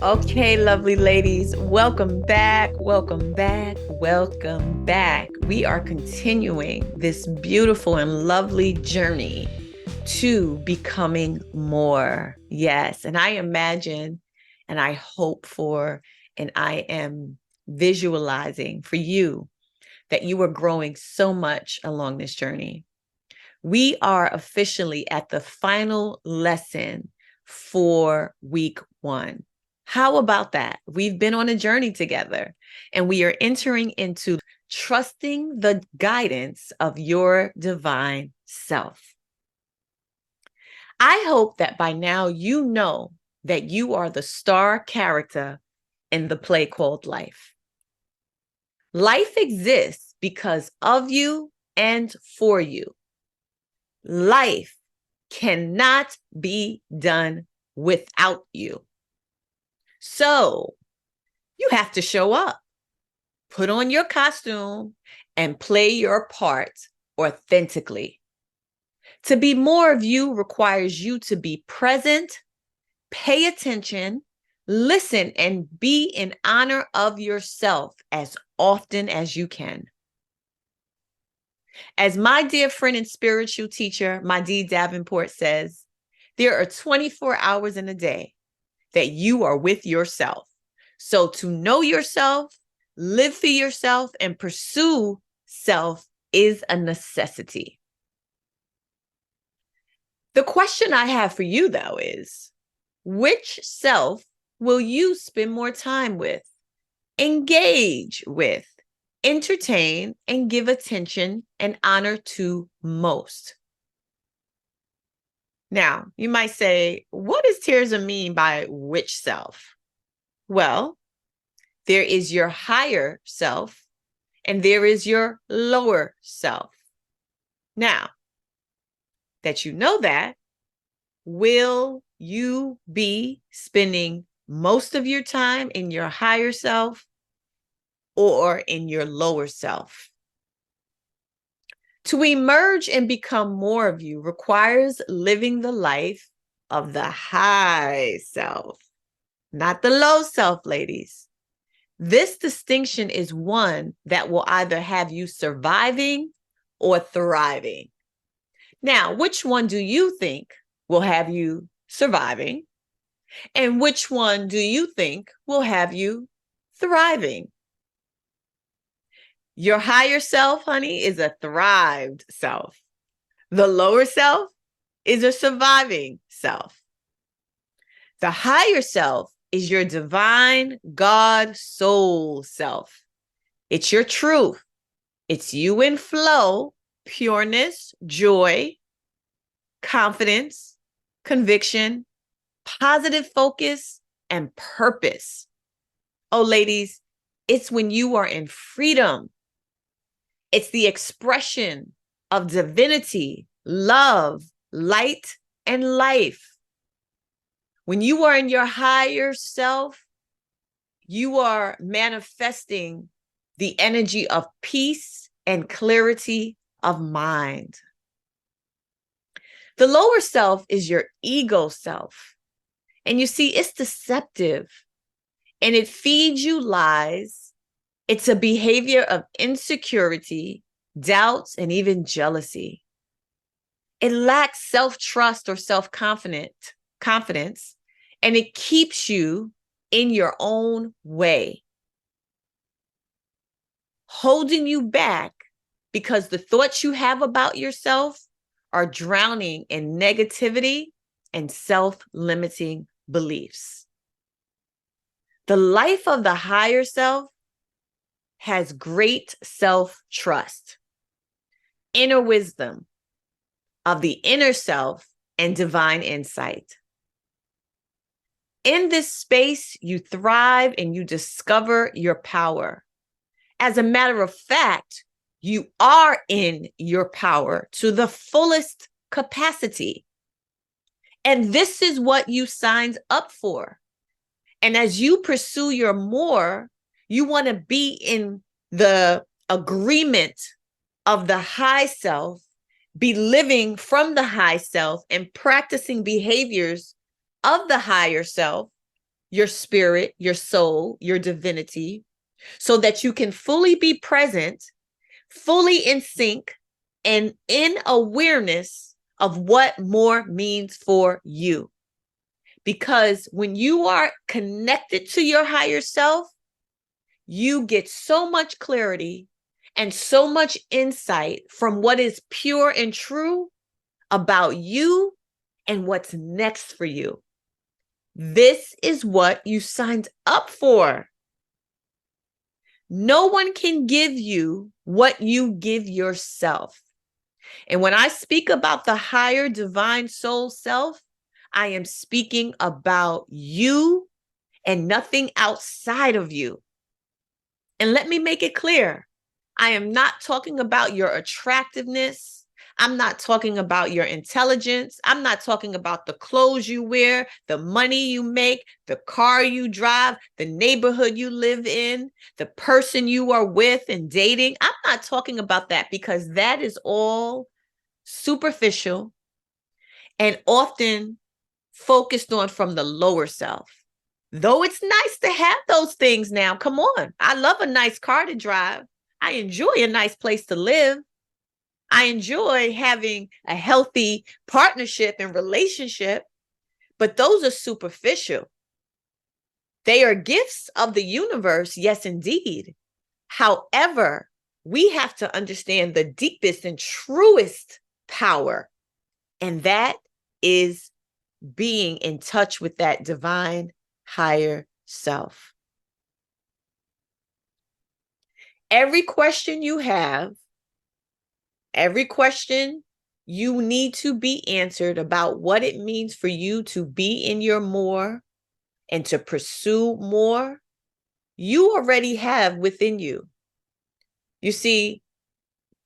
Okay, lovely ladies, welcome back, welcome back, welcome back. We are continuing this beautiful and lovely journey to becoming more. Yes, and I imagine and I hope for, and I am visualizing for you that you are growing so much along this journey. We are officially at the final lesson for week 1. How about that? We've been on a journey together and we are entering into trusting the guidance of your divine self. I hope that by now you know that you are the star character in the play called life. Life exists because of you and for you. Life cannot be done without you. So you have to show up, put on your costume, and play your part authentically. To be more of you requires you to be present, pay attention, listen, and be in honor of yourself as often as you can. As my dear friend and spiritual teacher, Madi Davenport says, there are 24 hours in a day that you are with yourself. So to know yourself, live for yourself, and pursue self is a necessity. The question I have for you, though, is which self will you spend more time with, engage with, entertain, and give attention and honor to most? Now, you might say, what does Tirza mean by which self? Well, there is your higher self and there is your lower self. Now, that you know that, will you be spending most of your time in your higher self or in your lower self? To emerge and become more of you requires living the life of the high self, not the low self, ladies. This distinction is one that will either have you surviving or thriving. Now, which one do you think will have you surviving? And which one do you think will have you thriving? Your higher self, honey, is a thrived self. The lower self is a surviving self. The higher self is your divine God soul self. It's your truth. It's you in flow, pureness, joy, confidence, conviction, positive focus, and purpose. Oh, ladies, it's when you are in freedom. It's the expression of divinity, love, light, and life. When you are in your higher self, you are manifesting the energy of peace and clarity of mind. The lower self is your ego self. And you see, it's deceptive and it feeds you lies. It's a behavior of insecurity, doubts, and even jealousy. It lacks self-trust or self-confidence, and it keeps you in your own way, holding you back because the thoughts you have about yourself are drowning in negativity and self-limiting beliefs. The life of the higher self has great self-trust, inner wisdom of the inner self, and divine insight. In this space, you thrive and you discover your power. As a matter of fact, you are in your power to the fullest capacity. And this is what you signed up for. And as you pursue your more, you want to be in the agreement of the high self, be living from the high self and practicing behaviors of the higher self. your spirit, your soul, your divinity, so that you can fully be present, fully in sync, and in awareness of what more means for you. Because when you are connected to your higher self, you get so much clarity and so much insight from what is pure and true about you and what's next for you. This is what you signed up for. No one can give you what you give yourself. And when I speak about the higher divine soul self, I am speaking about you and nothing outside of you. And let me make it clear, I am not talking about your attractiveness. I'm not talking about your intelligence. I'm not talking about the clothes you wear, the money you make, the car you drive, the neighborhood you live in, the person you are with and dating. I'm not talking about that, because that is all superficial and often focused on from the lower self. Though it's nice to have those things now. Come on. I love a nice car to drive. I enjoy a nice place to live. I enjoy having a healthy partnership and relationship, but those are superficial. They are gifts of the universe, yes, indeed. However, we have to understand the deepest and truest power, and that is being in touch with that divine higher self. Every question you have, every question you need to be answered about what it means for you to be in your more and to pursue more, you already have within you. You see,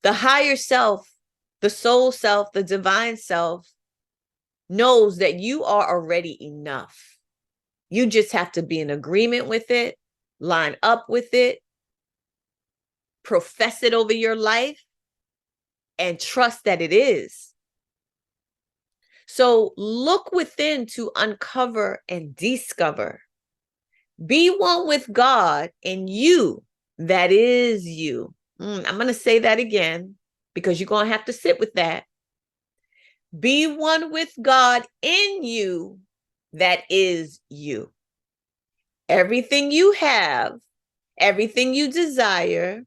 the higher self, the soul self, the divine self knows that you are already enough. You just have to be in agreement with it, line up with it, profess it over your life, and trust that it is. So look within to uncover and discover. Be one with God and you, that is you. I'm going to say that again, because you're going to have to sit with that. Be one with God in you, that is you. Everything you have, everything you desire,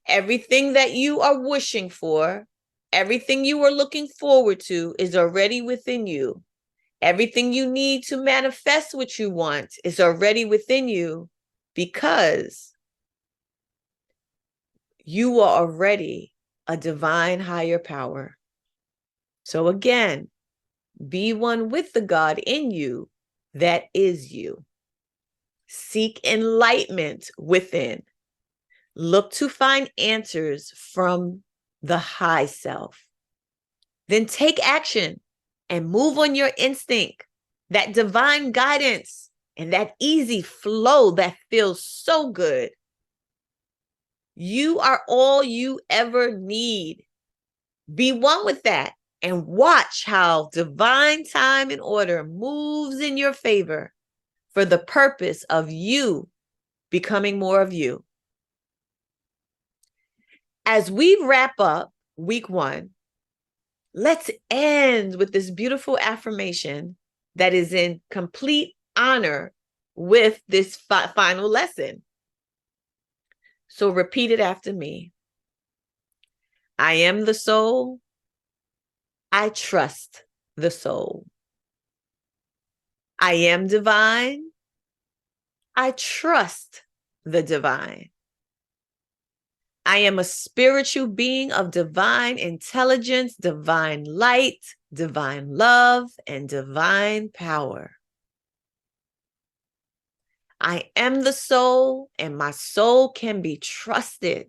everything that you are wishing for, everything you are looking forward to is already within you. Everything you need to manifest what you want is already within you, because you are already a divine higher power. So again, be one with the God in you, that is you. Seek enlightenment within. Look to find answers from the high self. Then take action and move on your instinct, that divine guidance and that easy flow that feels so good. You are all you ever need. Be one with that and watch how divine time and order moves in your favor for the purpose of you becoming more of you. As we wrap up week 1, let's end with this beautiful affirmation that is in complete honor with this final lesson. So repeat it after me. I am the soul. I trust the soul. I am divine. I trust the divine. I am a spiritual being of divine intelligence, divine light, divine love, and divine power. I am the soul, and my soul can be trusted.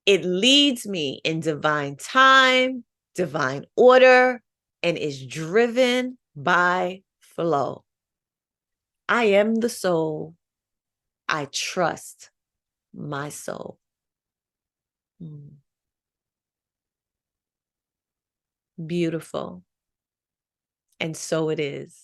It leads me in divine time, divine order, and is driven by flow. I am the soul. I trust my soul. Beautiful. And so it is.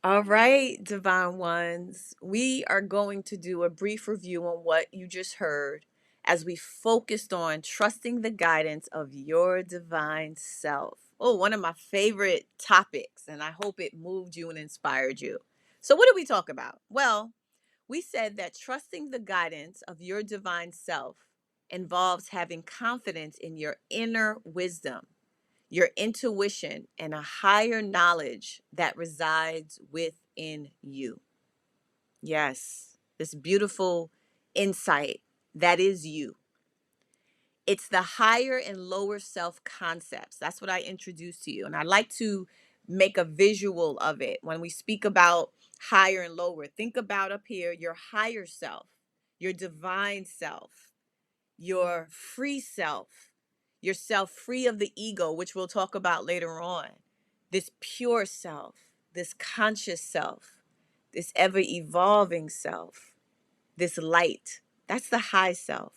All right, divine ones, we are going to do a brief review on what you just heard as we focused on trusting the guidance of your divine self. Oh, one of my favorite topics, and I hope it moved you and inspired you. So, what did we talk about? Well, we said that trusting the guidance of your divine self involves having confidence in your inner wisdom, your intuition, and a higher knowledge that resides within you. Yes, this beautiful insight that is you. It's the higher and lower self concepts. That's what I introduced to you. And I like to make a visual of it. When we speak about higher and lower, think about up here your higher self, your divine self, your free self, yourself free of the ego, which we'll talk about later on, this pure self, this conscious self, this ever evolving self, this light. That's the high self.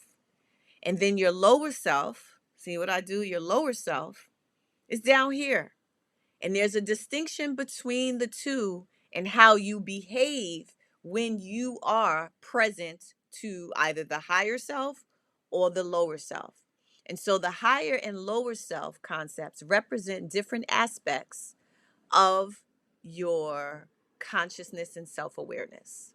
And then your lower self, see what I do? Your lower self is down here. And there's a distinction between the two and how you behave when you are present to either the higher self or the lower self. And so the higher and lower self concepts represent different aspects of your consciousness and self awareness.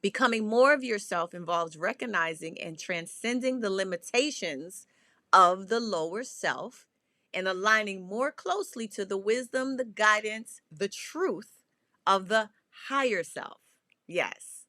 Becoming more of yourself involves recognizing and transcending the limitations of the lower self and aligning more closely to the wisdom, the guidance, the truth of the higher self. Yes.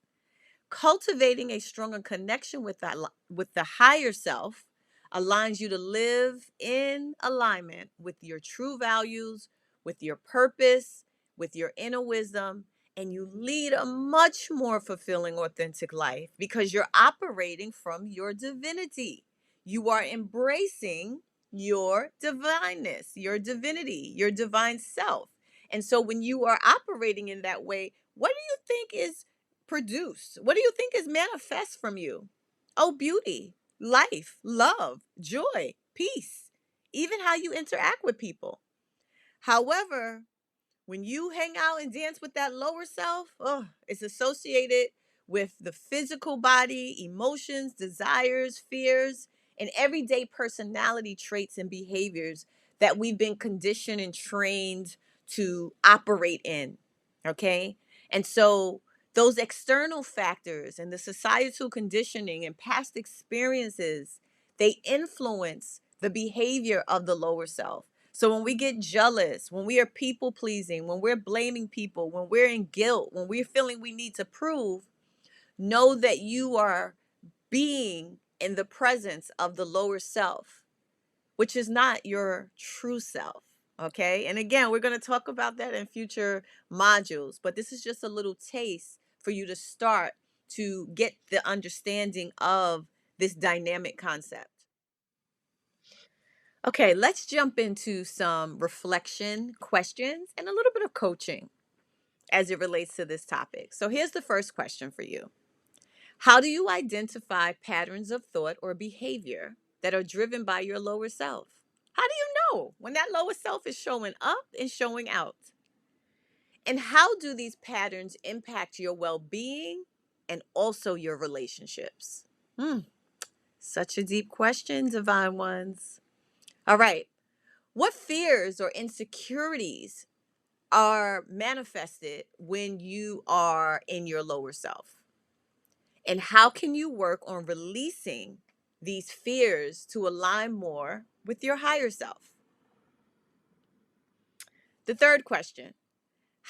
Cultivating a stronger connection with with the higher self aligns you to live in alignment with your true values, with your purpose, with your inner wisdom, and you lead a much more fulfilling, authentic life because you're operating from your divinity. You are embracing your divineness, your divinity, your divine self. And so when you are operating in that way, what do you think is produce? What do you think is manifest from you? Oh, beauty, life, love, joy, peace, even how you interact with people. However, when you hang out and dance with that lower self, oh, it's associated with the physical body, emotions, desires, fears, and everyday personality traits and behaviors that we've been conditioned and trained to operate in. Okay. And so those external factors and the societal conditioning and past experiences, they influence the behavior of the lower self. So when we get jealous, when we are people pleasing, when we're blaming people, when we're in guilt, when we're feeling we need to prove, know that you are being in the presence of the lower self, which is not your true self. Okay. And again, we're going to talk about that in future modules, but this is just a little taste for you to start to get the understanding of this dynamic concept. Okay, let's jump into some reflection questions and a little bit of coaching as it relates to this topic. So, here's the first question for you. How do you identify patterns of thought or behavior that are driven by your lower self? How do you know when that lower self is showing up and showing out? And how do these patterns impact your well being and also your relationships? Hmm, such a deep question, divine ones. All right. What fears or insecurities are manifested when you are in your lower self? And how can you work on releasing these fears to align more with your higher self? The third question: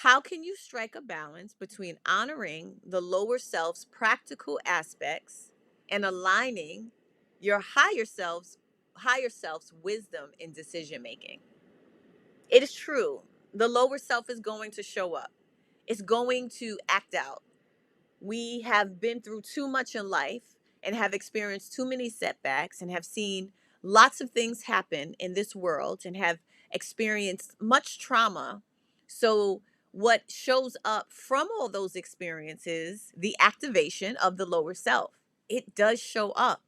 how can you strike a balance between honoring the lower self's practical aspects and aligning your higher self's wisdom in decision making? It is true. The lower self is going to show up. It's going to act out. We have been through too much in life and have experienced too many setbacks and have seen lots of things happen in this world and have experienced much trauma. So, what shows up from all those experiences, the activation of the lower self, it does show up,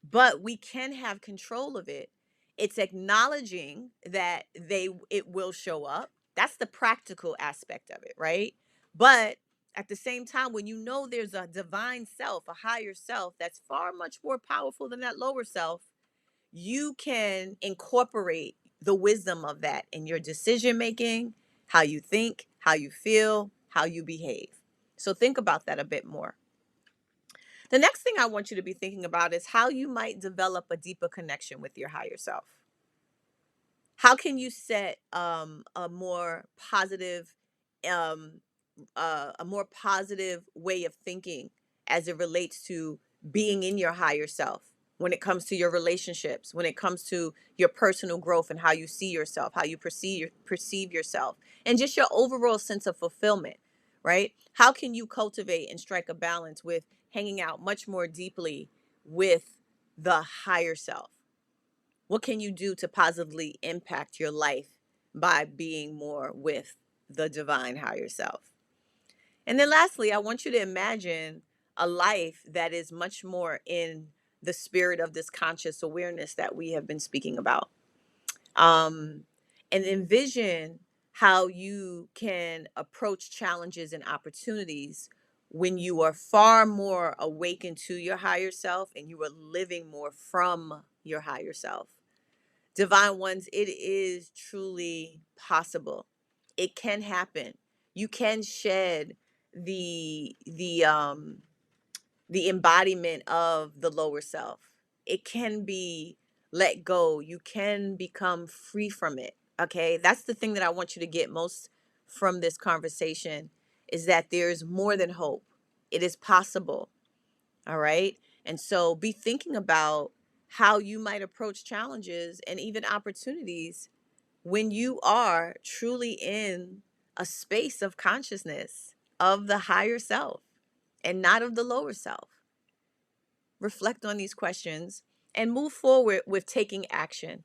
but we can have control of it. It's acknowledging that it will show up That's the practical aspect of it, right? But at the same time, when you know there's a divine self, a higher self that's far much more powerful than that lower self, you can incorporate the wisdom of that in your decision making, how you think, how you feel, how you behave. So think about that a bit more. The next thing I want you to be thinking about is how you might develop a deeper connection with your higher self. How can you set a more positive um, a more positive way of thinking as it relates to being in your higher self when it comes to your relationships, when it comes to your personal growth and how you see yourself, how you perceive yourself, and just your overall sense of fulfillment, right? How can you cultivate and strike a balance with hanging out much more deeply with the higher self? What can you do to positively impact your life by being more with the divine higher self? And then lastly, I want you to imagine a life that is much more in the spirit of this conscious awareness that we have been speaking about. Um, and envision how you can approach challenges and opportunities when you are far more awakened to your higher self and you are living more from your higher self. Divine ones, it is truly possible. It can happen. You can shed the the embodiment of the lower self. It can be let go. You can become free from it. Okay? That's the thing that I want you to get most from this conversation is that there's more than hope. It is possible. All right. And so be thinking about how you might approach challenges and even opportunities when you are truly in a space of consciousness of the higher self and not of the lower self. Reflect on these questions and move forward with taking action.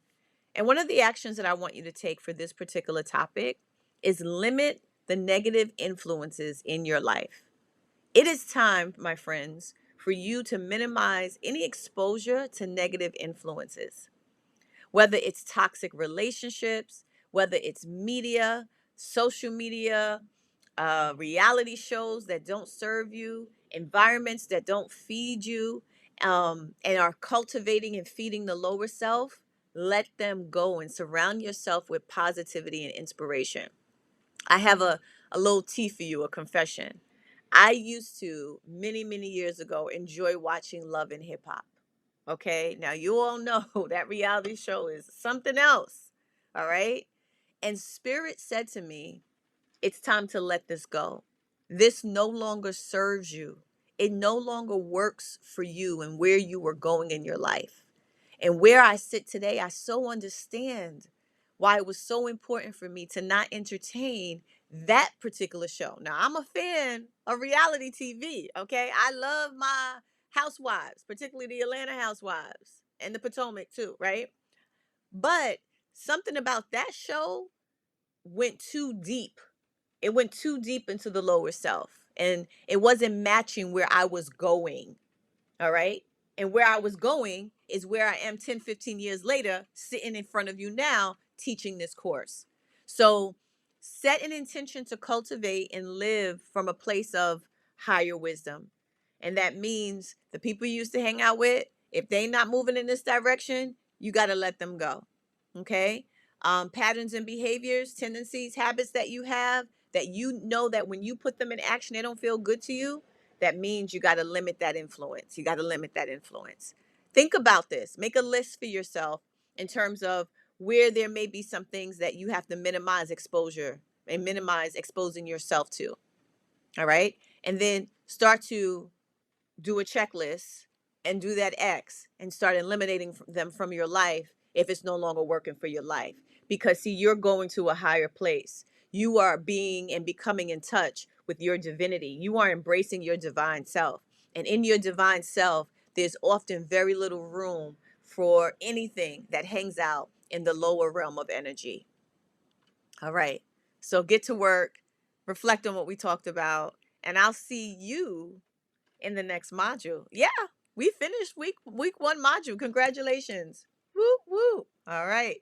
And one of the actions that I want you to take for this particular topic is limit the negative influences in your life. It is time, my friends, for you to minimize any exposure to negative influences, whether it's toxic relationships, whether it's media, social media, reality shows that don't serve you, environments that don't feed you, and are cultivating and feeding the lower self. Let them go and surround yourself with positivity and inspiration. I have a little tea for you, a confession. I used to, many years ago, enjoy watching Love and Hip Hop. Okay. Now, you all know that reality show is something else. All right. And Spirit said to me, it's time to let this go. This no longer serves you. It no longer works for you and where you were going in your life. And where I sit today, I so understand why it was so important for me to not entertain that particular show. Now, I'm a fan of reality TV, okay? I love my housewives, particularly the Atlanta housewives and the Potomac too, right? But something about that show went too deep. It went too deep into the lower self and it wasn't matching where I was going. All right. And where I was going is where I am 10, 15 years later, sitting in front of you now, teaching this course. So set an intention to cultivate and live from a place of higher wisdom. And that means the people you used to hang out with, if they not moving in this direction, you got to let them go. Okay. Patterns and behaviors, tendencies, habits that you have that you know that when you put them in action, they don't feel good to you, that means you got to limit that influence. You got to limit that influence. Think about this. Make a list for yourself in terms of where there may be some things that you have to minimize exposure and minimize exposing yourself to. All right. And then start to do a checklist and do that X and start eliminating them from your life if it's no longer working for your life. Because, see, you're going to a higher place. You are being and becoming in touch with your divinity. You are embracing your divine self. And in your divine self, there's often very little room for anything that hangs out in the lower realm of energy. All right. So get to work, reflect on what we talked about, and I'll see you in the next module. Yeah, we finished week one module. Congratulations. Woo woo. All right.